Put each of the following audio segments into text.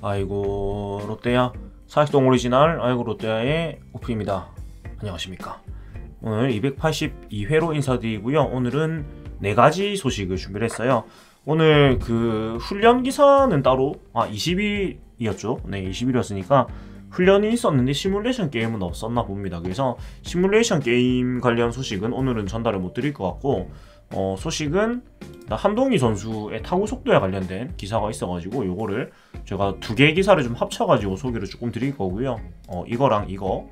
아이고 롯데야 사익동 오리지널 아이고 롯데야의 오프입니다. 안녕하십니까. 오늘 282회로 인사드리고요. 오늘은 4가지 소식을 준비를 했어요. 오늘 그 훈련 기사는 따로 20일이었죠. 네, 20일이었으니까 훈련이 있었는데 시뮬레이션 게임은 없었나 봅니다. 그래서 시뮬레이션 게임 관련 소식은 오늘은 전달을 못 드릴 것 같고, 소식은 한동희 선수의 타구 속도에 관련된 기사가 있어가지고 요거를 제가 2개 기사를 좀 합쳐가지고 소개를 조금 드릴 거고요. 이거랑 이거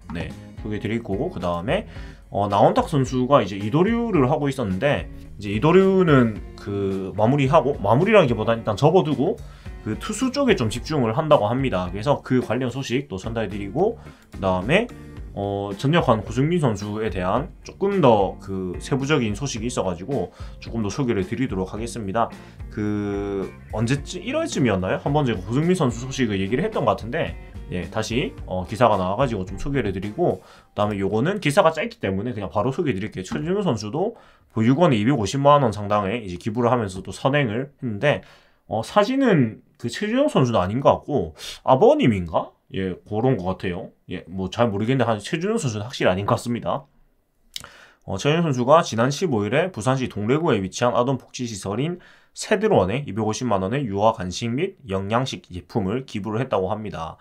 소개 드릴 거고, 그 다음에 나온탁 선수가 이제 이도류를 하고 있었는데, 이제 이도류는 그 마무리라기보다는 일단 접어두고 그 투수 쪽에 좀 집중을 한다고 합니다. 그래서 그 관련 소식도 전달해드리고, 그 다음에 전역한 고승민 선수에 대한 조금 더 그 세부적인 소식이 있어가지고 조금 더 소개를 드리도록 하겠습니다. 그 언제쯤 1월쯤이었나요? 한번 제가 고승민 선수 소식을 얘기를 했던 것 같은데, 다시 기사가 나와가지고 좀 소개를 드리고, 그 다음에 요거는 기사가 짧기 때문에 그냥 바로 소개해 드릴게요. 최준용 선수도 보육원에 250만원 상당의 이제 기부를 하면서 또 선행을 했는데, 사진은 그 최준용 선수는 아닌 것 같고 아버님인가? 그런 것 같아요. 뭐 잘 모르겠는데 한 최준용 선수는 확실히 아닌 것 같습니다. 최준용 선수가 지난 15일에 부산시 동래구에 위치한 아동복지시설인 새들원에 250만원의 유아 간식 및 영양식 제품을 기부를 했다고 합니다.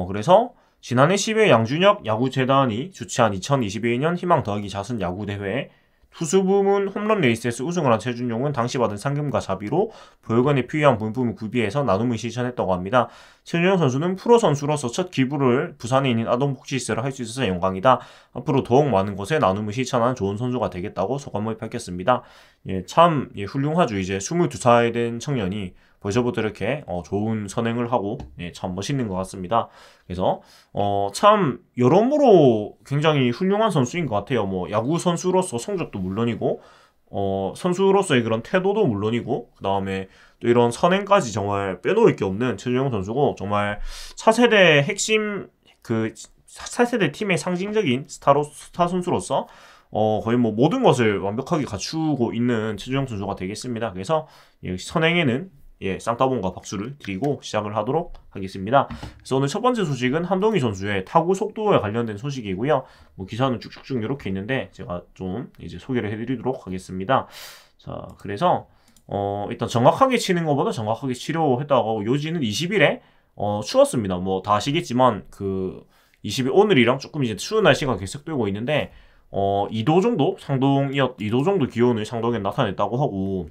그래서 지난해 10회 양준혁 야구재단이 주최한 2022년 희망 더하기 자선 야구대회에 투수 부문 홈런 레이스에서 우승을 한 최준용은 당시 받은 상금과 자비로 보육원에 필요한 물품을 구비해서 나눔을 실천했다고 합니다. 최준용 선수는 프로 선수로서 첫 기부를 부산에 있는 아동복지시설에 할 수 있어서 영광이다. 앞으로 더욱 많은 곳에 나눔을 실천하는 좋은 선수가 되겠다고 소감을 밝혔습니다. 참 훌륭하죠. 이제 22살 된 청년이 벌써부터 이렇게 좋은 선행을 하고 참 멋있는 것 같습니다. 그래서 참 여러모로 굉장히 훌륭한 선수인 것 같아요. 뭐 야구 선수로서 성적도 물론이고, 선수로서의 그런 태도도 물론이고, 그 다음에 또 이런 선행까지 정말 빼놓을 게 없는 최준용 선수고, 정말 차세대 핵심 그 차세대 팀의 상징적인 스타 선수로서 거의 뭐 모든 것을 완벽하게 갖추고 있는 최준용 선수가 되겠습니다. 그래서 선행에는 쌍따봉과 박수를 드리고 시작을 하도록 하겠습니다. 그래서 오늘 첫 번째 소식은 한동희 선수의 타구 속도에 관련된 소식이고요. 뭐 기사는 쭉쭉쭉 이렇게 있는데 제가 좀 이제 소개를 해드리도록 하겠습니다. 자, 그래서 일단 정확하게 치는 것보다 정확하게 치려했다고 하고, 요지는 20일에 추웠습니다. 뭐 다 아시겠지만 그 20일 오늘이랑 조금 이제 추운 날씨가 계속되고 있는데 2도 정도 2도 정도 기온을 상동에 나타냈다고 하고,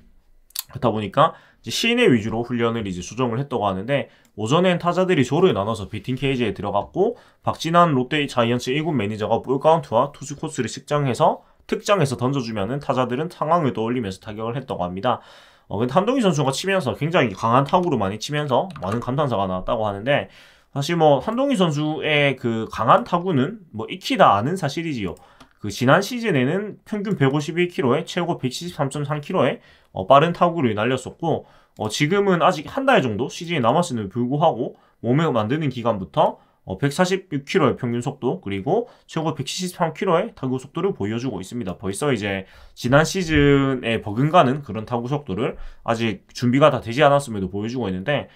그렇다 보니까 이제 시내 위주로 훈련을 이제 조정을 했다고 하는데, 오전엔 타자들이 조를 나눠서 배팅 케이지에 들어갔고, 박진환 롯데 자이언츠 1군 매니저가 볼 카운트와 투수 코스를 특장해서 던져주면은 타자들은 상황을 떠올리면서 타격을 했다고 합니다. 근데 한동희 선수가 치면서 굉장히 강한 타구로 많이 치면서 많은 감탄사가 나왔다고 하는데, 사실 뭐 한동희 선수의 그 강한 타구는 뭐 익히 다 아는 사실이지요. 그 지난 시즌에는 평균 151km에 최고 173.3km에 빠른 타구를 날렸었고, 지금은 아직 한 달 정도 시즌이 남았음에도 불구하고 몸에 만드는 기간부터 146km의 평균 속도, 그리고 최고 173km의 타구 속도를 보여주고 있습니다. 벌써 이제 지난 시즌에 버금가는 그런 타구 속도를 아직 준비가 다 되지 않았음에도 보여주고 있는데,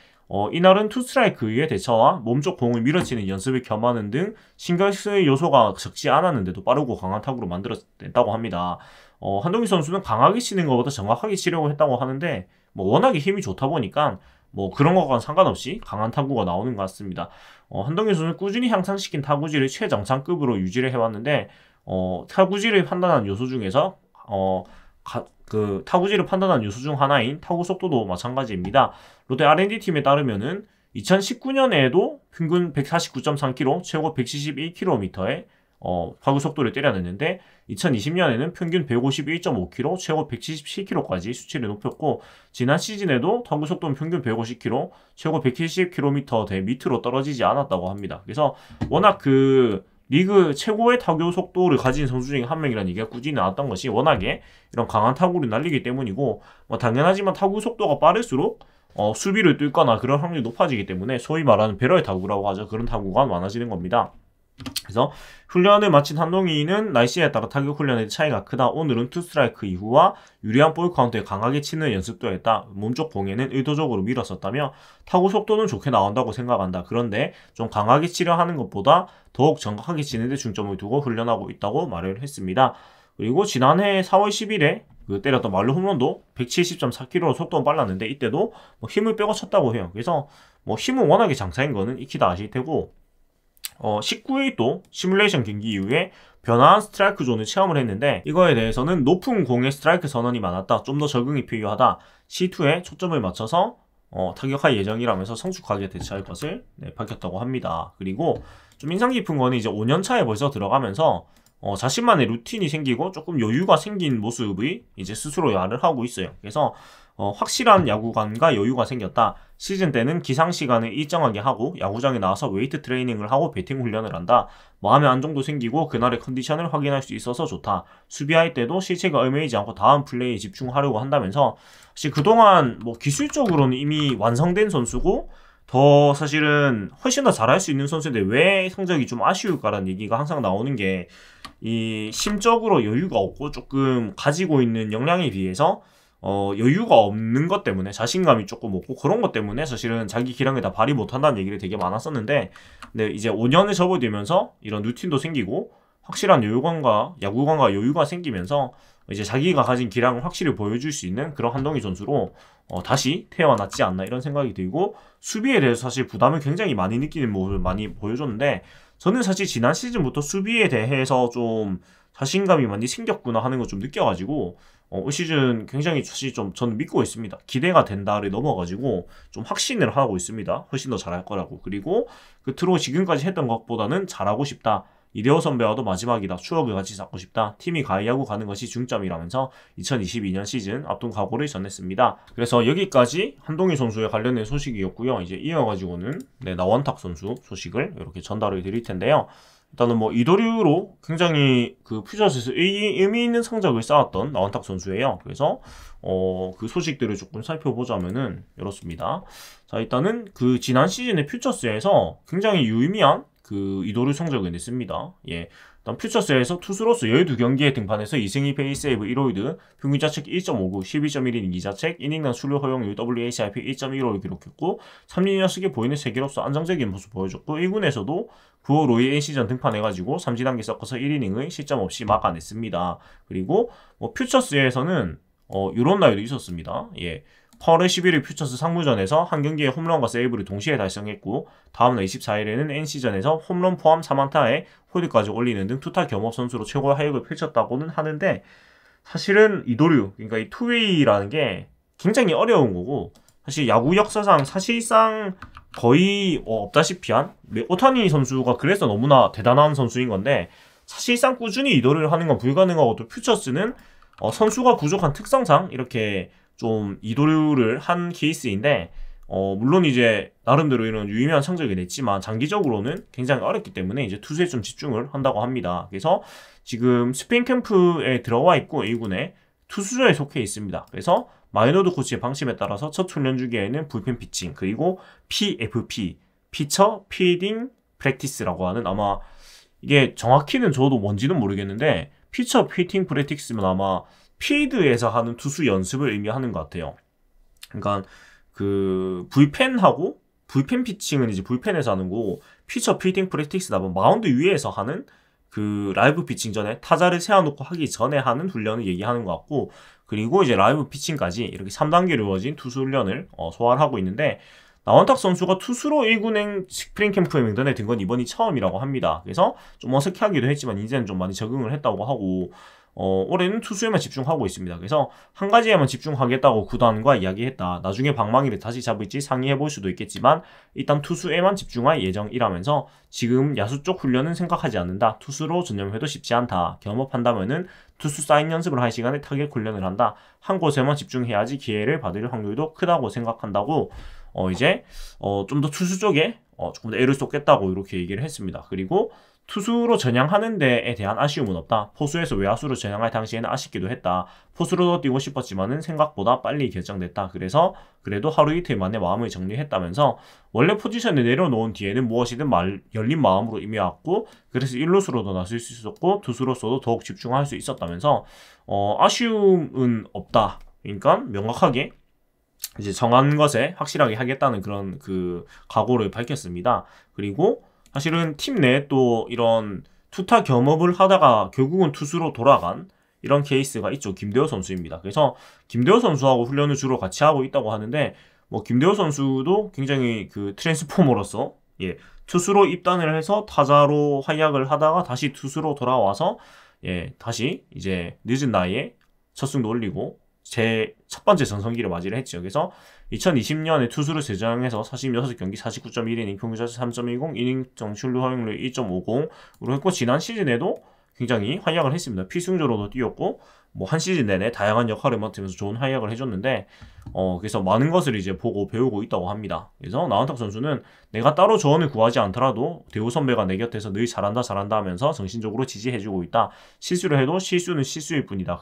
이날은 투스트라이크의 대처와 몸쪽 공을 밀어치는 연습을 겸하는 등 신경 쓰일 요소가 적지 않았는데도 빠르고 강한 타구로 만들어냈다고 합니다. 한동희 선수는 강하게 치는 것보다 정확하게 치려고 했다고 하는데, 뭐 워낙에 힘이 좋다 보니까 뭐 그런 것과는 상관없이 강한 타구가 나오는 것 같습니다. 한동희 선수는 꾸준히 향상시킨 타구질을 최정상급으로 유지를 해왔는데, 타구질을 판단한 요소 중에서 그 타구질을 판단한 요소 중 하나인 타구 속도도 마찬가지입니다. 롯데 R&D팀에 따르면은 2019년에도 평균 149.3km, 최고 171km의 타구 속도를 때려냈는데, 2020년에는 평균 151.5km, 최고 177km까지 수치를 높였고, 지난 시즌에도 타구 속도는 평균 150km, 최고 170km대 밑으로 떨어지지 않았다고 합니다. 그래서 워낙 그 리그 최고의 타구 속도를 가진 선수 중에 한 명이라는 얘기가 꾸준히 나왔던 것이 워낙에 이런 강한 타구를 날리기 때문이고, 뭐 당연하지만 타구 속도가 빠를수록 수비를 뚫거나 그런 확률이 높아지기 때문에 소위 말하는 배럴 타구라고 하죠. 그런 타구가 많아지는 겁니다. 그래서 훈련을 마친 한동희는 날씨에 따라 타격 훈련의 차이가 크다. 오늘은 투스트라이크 이후와 유리한 볼 카운트에 강하게 치는 연습도 했다. 몸쪽 공에는 의도적으로 밀었었다며 타구 속도는 좋게 나온다고 생각한다. 그런데 좀 강하게 치려 하는 것보다 더욱 정확하게 치는 데 중점을 두고 훈련하고 있다고 말을 했습니다. 그리고 지난해 4월 10일에 때렸던 말로 홈런도 170.4km로 속도는 빨랐는데 이때도 뭐 힘을 빼고 쳤다고 해요. 그래서 뭐 힘은 워낙에 장사인 거는 익히다 아실 테고 19일 또 시뮬레이션 경기 이후에 변화한 스트라이크 존을 체험을 했는데 이거에 대해서는 높은 공의 스트라이크 선언이 많았다. 좀 더 적응이 필요하다. C2에 초점을 맞춰서 타격할 예정이라면서 성숙하게 대처할 것을 밝혔다고 합니다. 그리고 좀 인상 깊은 거는 이제 5년 차에 벌써 들어가면서 자신만의 루틴이 생기고 조금 여유가 생긴 모습이 이제 스스로 말을 하고 있어요. 그래서 확실한 야구관과 여유가 생겼다. 시즌 때는 기상 시간을 일정하게 하고 야구장에 나와서 웨이트 트레이닝을 하고 배팅 훈련을 한다. 마음의 안정도 생기고 그날의 컨디션을 확인할 수 있어서 좋다. 수비할 때도 실책에 얽매이지 않고 다음 플레이에 집중하려고 한다면서 사실 그동안 뭐 기술적으로는 이미 완성된 선수고 더 사실은 훨씬 더 잘할 수 있는 선수인데 왜 성적이 좀 아쉬울까라는 얘기가 항상 나오는 게 이 심적으로 여유가 없고 조금 가지고 있는 역량에 비해서 여유가 없는 것 때문에 자신감이 조금 없고 그런 것 때문에 사실은 자기 기량을 다 발휘 못한다는 얘기를 되게 많았었는데 근데 이제 5년을 접어들면서 이런 루틴도 생기고 확실한 야구관과 여유가 생기면서 이제 자기가 가진 기량을 확실히 보여줄 수 있는 그런 한동희 선수로 다시 태어났지 않나 이런 생각이 들고 수비에 대해서 사실 부담을 굉장히 많이 느끼는 모습을 많이 보여줬는데 저는 사실 지난 시즌부터 수비에 대해서 좀 자신감이 많이 생겼구나 하는 걸 좀 느껴가지고 올 시즌 굉장히 사실 좀 저는 믿고 있습니다. 기대가 된다를 넘어가지고 좀 확신을 하고 있습니다. 훨씬 더 잘할 거라고. 그리고 끝으로 지금까지 했던 것보다는 잘하고 싶다. 이대호 선배와도 마지막이다. 추억을 같이 쌓고 싶다. 팀이 가이하고 가는 것이 중점이라면서 2022년 시즌 앞둔 각오를 전했습니다. 그래서 여기까지 한동희 선수에 관련된 소식이었고요. 이제 이어가지고는 나원탁 선수 소식을 이렇게 전달을 드릴 텐데요. 일단은 뭐 이도류로 굉장히 그 퓨처스에서 의미 있는 성적을 쌓았던 나원탁 선수예요. 그래서 그 소식들을 조금 살펴보자면은 이렇습니다. 자, 일단은 그 지난 시즌의 퓨처스에서 굉장히 유의미한 그 이도류 성적을 냈습니다. 예. 일단 퓨처스에서 투수로서 12경기에 등판해서 2승 2패 1세이브 1호이드, 평균 자책 1.59, 12.1이닝 2자책, 이닝당 출루 허용률 WHIP 1.15를 기록했고 3리 녀석이 보이는 세계로서 안정적인 모습 보여줬고 1군에서도 9월 5일 NC전 등판해가지고 3진단계 섞어서 1이닝을 실점 없이 막아냈습니다. 그리고 퓨처스에서는 이런 날도 있었습니다. 예. 8월 11일 퓨처스 상무전에서 한 경기에 홈런과 세이브를 동시에 달성했고 다음날 24일에는 NC전에서 홈런 포함 3안타에 홀드까지 올리는 등 투타 겸업 선수로 최고의 하역을 펼쳤다고는 하는데 사실은 이도류, 그러니까 이 투웨이라는 게 굉장히 어려운 거고 사실 야구 역사상 사실상 거의 없다시피 한 오타니 선수가 그래서 너무나 대단한 선수인 건데 사실상 꾸준히 이도류를 하는 건 불가능하고 또 퓨처스는 선수가 부족한 특성상 이렇게 좀 이도류를 한 케이스인데 물론 이제 나름대로 이런 유의미한 성적을 냈지만 장기적으로는 굉장히 어렵기 때문에 이제 투수에 좀 집중을 한다고 합니다. 그래서 지금 스프링 캠프에 들어와 있고 A군에 투수조에 속해 있습니다. 그래서 마이너드 코치의 방침에 따라서 첫 훈련 주기에는 불펜 피칭 그리고 PFP 피처 피딩 프랙티스라고 하는 아마 이게 정확히는 저도 뭔지는 모르겠는데 피처 피팅 프랙티스면 아마 필드에서 하는 투수 연습을 의미하는 것 같아요. 그러니까 그 불펜하고 불펜 피칭은 이제 불펜에서 하는 거고 피처 피팅 프랙티스다 보면 마운드 위에서 하는 그 라이브 피칭 전에 타자를 세워놓고 하기 전에 하는 훈련을 얘기하는 것 같고 그리고 이제 라이브 피칭까지 이렇게 3단계로 이루어진 투수 훈련을 소화하고 있는데 나원탁 선수가 투수로 1군행 스프링 캠프의 명단에 든 건 이번이 처음이라고 합니다. 그래서 좀 어색하기도 했지만 이제는 좀 많이 적응을 했다고 하고 올해는 투수에만 집중하고 있습니다. 그래서 한 가지에만 집중하겠다고 구단과 이야기했다. 나중에 방망이를 다시 잡을지 상의해볼 수도 있겠지만 일단 투수에만 집중할 예정이라면서 지금 야수 쪽 훈련은 생각하지 않는다. 투수로 전념해도 쉽지 않다. 겸업한다면은 투수 사인 연습을 할 시간에 타격 훈련을 한다. 한 곳에만 집중해야지 기회를 받을 확률도 크다고 생각한다고 이제 좀 더 투수 쪽에 조금 더 애를 쏟겠다고 이렇게 얘기를 했습니다. 그리고 투수로 전향하는 데에 대한 아쉬움은 없다. 포수에서 외야수로 전향할 당시에는 아쉽기도 했다. 포수로도 뛰고 싶었지만은 생각보다 빨리 결정됐다. 그래서 그래도 하루 이틀 만에 마음을 정리했다면서 원래 포지션에 내려놓은 뒤에는 무엇이든 열린 마음으로 임해왔고 그래서 1루수로도 나설 수 있었고 투수로서도 더욱 집중할 수 있었다면서 아쉬움은 없다. 그러니까 명확하게 이제 정한 것에 확실하게 하겠다는 그런 그 각오를 밝혔습니다. 그리고 사실은 팀 내에 또 이런 투타 겸업을 하다가 결국은 투수로 돌아간 이런 케이스가 있죠. 김대호 선수입니다. 그래서 김대호 선수하고 훈련을 주로 같이 하고 있다고 하는데 뭐 김대호 선수도 굉장히 그 트랜스포머로서 투수로 입단을 해서 타자로 활약을 하다가 다시 투수로 돌아와서 다시 이제 늦은 나이에 첫 승도 올리고 제 첫 번째 전성기를 맞이를 했죠. 그래서 2020년에 투수를 제정해서 46경기 49.1이닝 평균자책 3.10 이닝 정출루 허용률 2.50으로 했고 지난 시즌에도 굉장히 활약을 했습니다. 필승조로도 뛰었고 뭐 한 시즌 내내 다양한 역할을 맡으면서 좋은 활약을 해줬는데 그래서 많은 것을 이제 보고 배우고 있다고 합니다. 그래서 나원탁 선수는 내가 따로 조언을 구하지 않더라도 대우 선배가 내 곁에서 늘 잘한다 하면서 정신적으로 지지해주고 있다. 실수를 해도 실수는 실수일 뿐이다.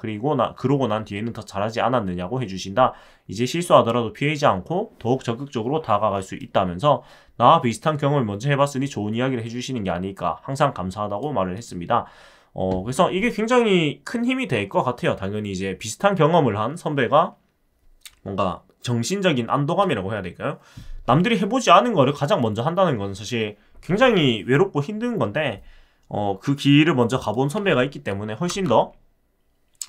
그러고 난 뒤에는 더 잘하지 않았느냐고 해주신다. 이제 실수하더라도 피하지 않고 더욱 적극적으로 다가갈 수 있다면서 나와 비슷한 경험을 먼저 해봤으니 좋은 이야기를 해주시는 게 아닐까 항상 감사하다고 말을 했습니다. 그래서 이게 굉장히 큰 힘이 될 것 같아요. 당연히 이제 비슷한 경험을 한 선배가 뭔가 정신적인 안도감이라고 해야 될까요? 남들이 해보지 않은 거를 가장 먼저 한다는 건 사실 굉장히 외롭고 힘든 건데 그 길을 먼저 가본 선배가 있기 때문에 훨씬 더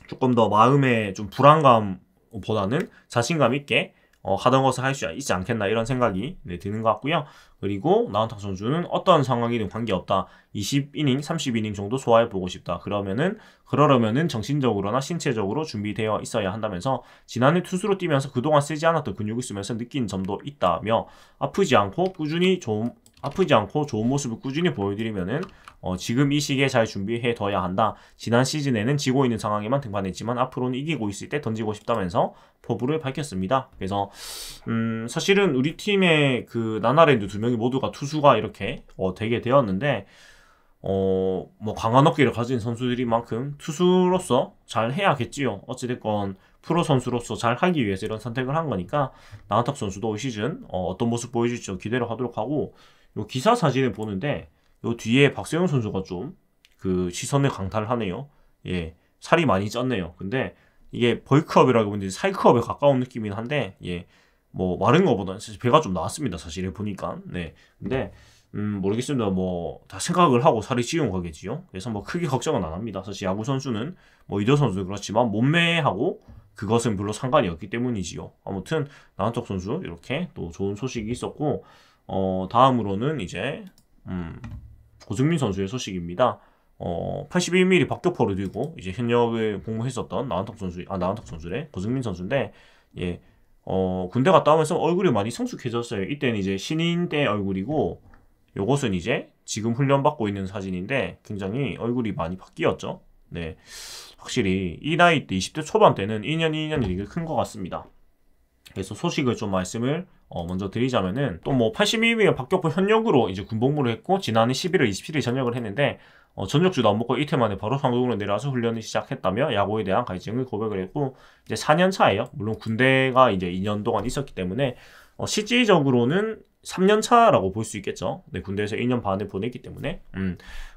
조금 더 마음에 좀 불안감보다는 자신감 있게 하던 것을 할 수 있지 않겠나 이런 생각이 드는 것 같고요. 그리고 나원탁 선수는 어떤 상황이든 관계없다. 20이닝, 30이닝 정도 소화해보고 싶다. 그러려면은 정신적으로나 신체적으로 준비되어 있어야 한다면서 지난해 투수로 뛰면서 그동안 쓰지 않았던 근육을 쓰면서 느낀 점도 있다며 아프지 않고 좋은 모습을 꾸준히 보여드리면은 지금 이 시기에 잘 준비해둬야 한다. 지난 시즌에는 지고 있는 상황에만 등판했지만 앞으로는 이기고 있을 때 던지고 싶다면서 포부를 밝혔습니다. 그래서 사실은 우리 팀의 그 나나랜드 두 명이 모두가 투수가 이렇게 되게 되었는데 뭐 강한 어깨를 가진 선수들인 만큼 투수로서 잘 해야겠지요. 어찌됐건 프로 선수로서 잘 하기 위해서 이런 선택을 한 거니까 나원탁 선수도 올 시즌 어떤 모습 보여줄지 기대를 하도록 하고 요 기사 사진을 보는데 요 뒤에 박세영 선수가 좀 그 시선을 강탈하네요. 살이 많이 쪘네요. 근데 이게 벌크업이라고 하는데 살크업에 가까운 느낌이긴 한데 뭐 마른 거보다는 사실 배가 좀 나왔습니다. 사실 보니까 근데 모르겠습니다. 뭐 다 생각을 하고 살이 찌운 거겠지요. 그래서 뭐 크게 걱정은 안 합니다. 사실 야구 선수는 뭐 이도 선수도 그렇지만 몸매하고 그것은 별로 상관이 없기 때문이지요. 아무튼 나원탁 선수 이렇게 또 좋은 소식이 있었고 다음으로는 이제 고승민 선수의 소식입니다. 81mm 박격포를 들고 이제 현역을 복무했었던 나원탁 선수래 고승민 선수인데 군대 갔다 오면서 얼굴이 많이 성숙해졌어요. 이때는 이제 신인 때 얼굴이고 요것은 이제 지금 훈련받고 있는 사진인데 굉장히 얼굴이 많이 바뀌었죠. 네, 확실히 이 나이 때 20대 초반 때는 2년이 되게 큰 것 같습니다. 그래서 소식을 좀 말씀을 먼저 드리자면은 또 뭐 82mm 박격포 현역으로 이제 군복무를 했고 지난해 11월 27일 전역을 했는데 전역주도 안 먹고 이틀 만에 바로 상동으로 내려와서 훈련을 시작했다며 야구에 대한 갈증을 고백을 했고 이제 4년 차예요. 물론 군대가 이제 2년 동안 있었기 때문에 실질적으로는 3년 차라고 볼 수 있겠죠. 네, 군대에서 2년 반을 보냈기 때문에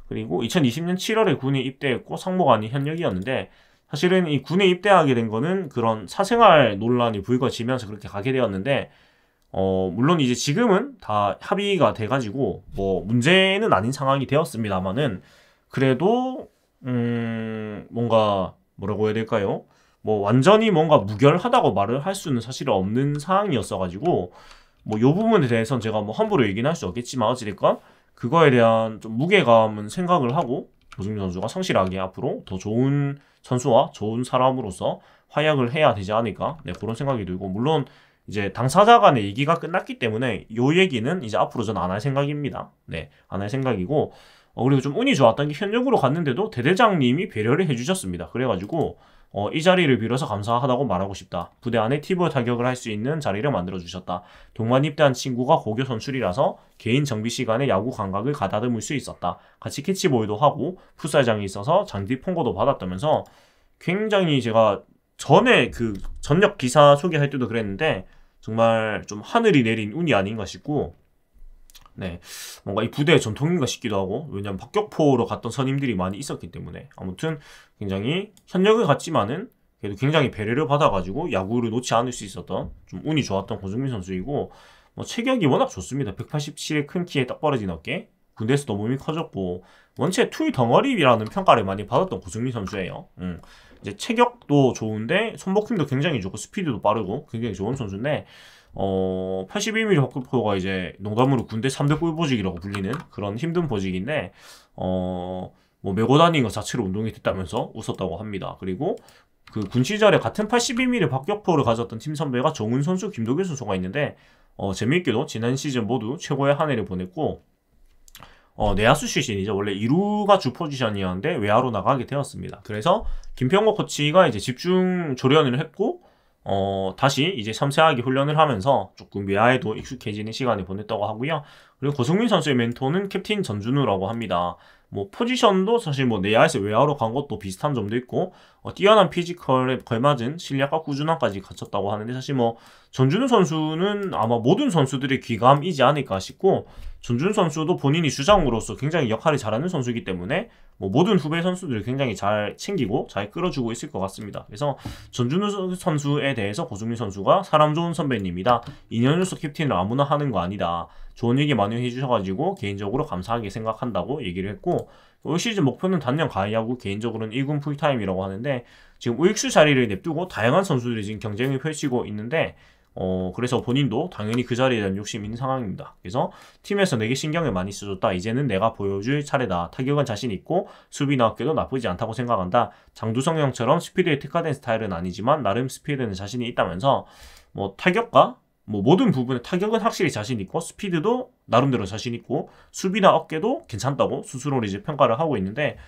그리고 2020년 7월에 군에 입대했고 상무관이 현역이었는데 사실은 이 군에 입대하게 된 거는 그런 사생활 논란이 불거지면서 그렇게 가게 되었는데 물론 이제 지금은 다 합의가 돼가지고 뭐 문제는 아닌 상황이 되었습니다만은 그래도 뭔가 뭐라고 해야 될까요? 뭐 완전히 뭔가 무결하다고 말을 할 수는 사실 없는 상황이었어가지고 뭐 요 부분에 대해서는 제가 뭐 함부로 얘기는 할 수 없겠지만 어찌됐건 그거에 대한 좀 무게감은 생각을 하고 고승민 선수가 성실하게 앞으로 더 좋은 선수와 좋은 사람으로서 활약을 해야 되지 않을까 그런 생각이 들고 물론 이제 당사자 간의 얘기가 끝났기 때문에 요 얘기는 이제 앞으로 전 안 할 생각입니다. 안 할 생각이고 그리고 좀 운이 좋았던 게 현역으로 갔는데도 대대장님이 배려를 해주셨습니다. 그래가지고 이 자리를 빌어서 감사하다고 말하고 싶다. 부대 안에 티브 타격을 할 수 있는 자리를 만들어주셨다. 동반 입대한 친구가 고교 선출이라서 개인 정비 시간에 야구 감각을 가다듬을 수 있었다. 같이 캐치볼도 하고 풋살장이 있어서 장비 폰거도 받았다면서 굉장히 제가 전에 그 전역 기사 소개할 때도 그랬는데 정말 좀 하늘이 내린 운이 아닌가 싶고 네, 뭔가 이 부대의 전통인가 싶기도 하고 왜냐면 박격포로 갔던 선임들이 많이 있었기 때문에 아무튼 굉장히 현역을 갔지만은 그래도 굉장히 배려를 받아가지고 야구를 놓지 않을 수 있었던 좀 운이 좋았던 고승민 선수이고 뭐 체격이 워낙 좋습니다. 187의 큰 키에 딱 벌어진 어깨 군대에서도 몸이 커졌고 원체 투이 덩어리라는 평가를 많이 받았던 고승민 선수예요. 이제 체격도 좋은데 손목힘도 굉장히 좋고 스피드도 빠르고 굉장히 좋은 선수인데 81mm 박격포가 이제 농담으로 군대 3대 꿀보직이라고 불리는 그런 힘든 보직인데 뭐 메고 다니는 것 자체로 운동이 됐다면서 웃었다고 합니다. 그리고 그 군 시절에 같은 81mm 박격포를 가졌던 팀 선배가 정훈 선수, 김도규 선수가 있는데 재미있게도 지난 시즌 모두 최고의 한 해를 보냈고 내야수 출신이죠. 원래 2루가 주 포지션이었는데 외야로 나가게 되었습니다. 그래서 김평호 코치가 이제 집중 조련을 했고 다시 이제 섬세하게 훈련을 하면서 조금 외야에도 익숙해지는 시간을 보냈다고 하고요. 그리고 고승민 선수의 멘토는 캡틴 전준우라고 합니다. 뭐 포지션도 사실 뭐 내야에서 외야로 간 것도 비슷한 점도 있고 뛰어난 피지컬에 걸맞은 실력과 꾸준함까지 갖췄다고 하는데 사실 뭐 전준우 선수는 아마 모든 선수들의 귀감이지 않을까 싶고 전준우 선수도 본인이 주장으로서 굉장히 역할을 잘하는 선수이기 때문에 뭐 모든 후배 선수들을 굉장히 잘 챙기고 잘 끌어주고 있을 것 같습니다. 그래서 전준우 선수에 대해서 고승민 선수가 사람 좋은 선배님이다. 2년 연속 캡틴을 아무나 하는 거 아니다. 좋은 얘기 많이 해주셔가지고 개인적으로 감사하게 생각한다고 얘기를 했고 올 시즌 목표는 단년 가야구 개인적으로는 1군 풀타임이라고 하는데 지금 우익수 자리를 냅두고 다양한 선수들이 지금 경쟁을 펼치고 있는데 그래서 본인도 당연히 그 자리에 대한 욕심이 있는 상황입니다. 그래서 팀에서 내게 신경을 많이 써줬다. 이제는 내가 보여줄 차례다. 타격은 자신 있고 수비나 어깨도 나쁘지 않다고 생각한다. 장두성 형처럼 스피드에 특화된 스타일은 아니지만 나름 스피드는 자신이 있다면서 뭐 타격과 뭐 모든 부분에 타격은 확실히 자신 있고 스피드도 나름대로 자신 있고 수비나 어깨도 괜찮다고 스스로 이제 평가를 하고 있는데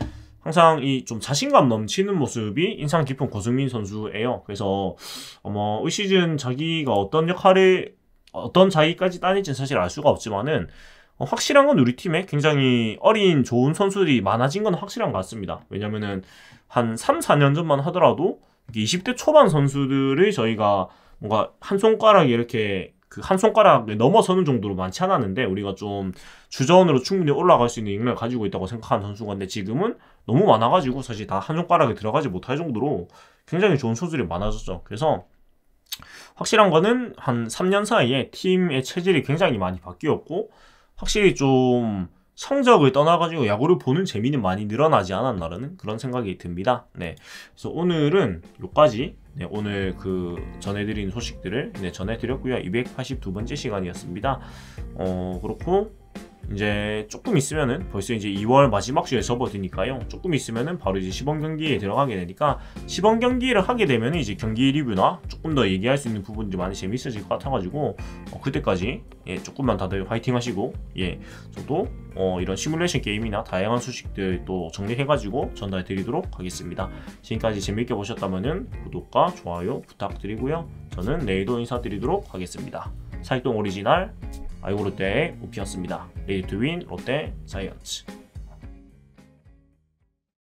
항상 이 좀 자신감 넘치는 모습이 인상 깊은 고승민 선수예요. 그래서 올 시즌 자기가 어떤 역할을 어떤 자기까지 따닐지는 사실 알 수가 없지만은 확실한 건 우리 팀에 굉장히 어린 좋은 선수들이 많아진 건 확실한 것 같습니다. 왜냐면은 한 3, 4년 전만 하더라도 20대 초반 선수들을 저희가 뭔가 한 손가락에 이렇게 그 한 손가락을 넘어서는 정도로 많지 않았는데 우리가 좀 주전으로 충분히 올라갈 수 있는 능력을 가지고 있다고 생각하는 선수인데 지금은 너무 많아가지고 사실 다 한 손가락에 들어가지 못할 정도로 굉장히 좋은 선수들이 많아졌죠. 그래서 확실한 거는 한 3년 사이에 팀의 체질이 굉장히 많이 바뀌었고 확실히 좀 성적을 떠나가지고 야구를 보는 재미는 많이 늘어나지 않았나라는 그런 생각이 듭니다. 네, 그래서 오늘은 여기까지 오늘 그 전해드린 소식들을 전해드렸고요. 282번째 시간이었습니다. 그렇고 이제 조금 있으면은 벌써 이제 2월 마지막 주에 접어드니까요. 조금 있으면은 바로 이제 시범 경기에 들어가게 되니까 시범 경기를 하게 되면 이제 경기 리뷰나 조금 더 얘기할 수 있는 부분들이 많이 재밌어질 것 같아가지고 그때까지 조금만 다들 화이팅 하시고 저도 이런 시뮬레이션 게임이나 다양한 소식들 또 정리해가지고 전달드리도록 하겠습니다. 지금까지 재밌게 보셨다면은 구독과 좋아요 부탁드리고요. 저는 내일도 인사드리도록 하겠습니다. 사익동 오리지널 아이고 롯데의 우피였습니다. 레디 투 윈 롯데 자이언츠.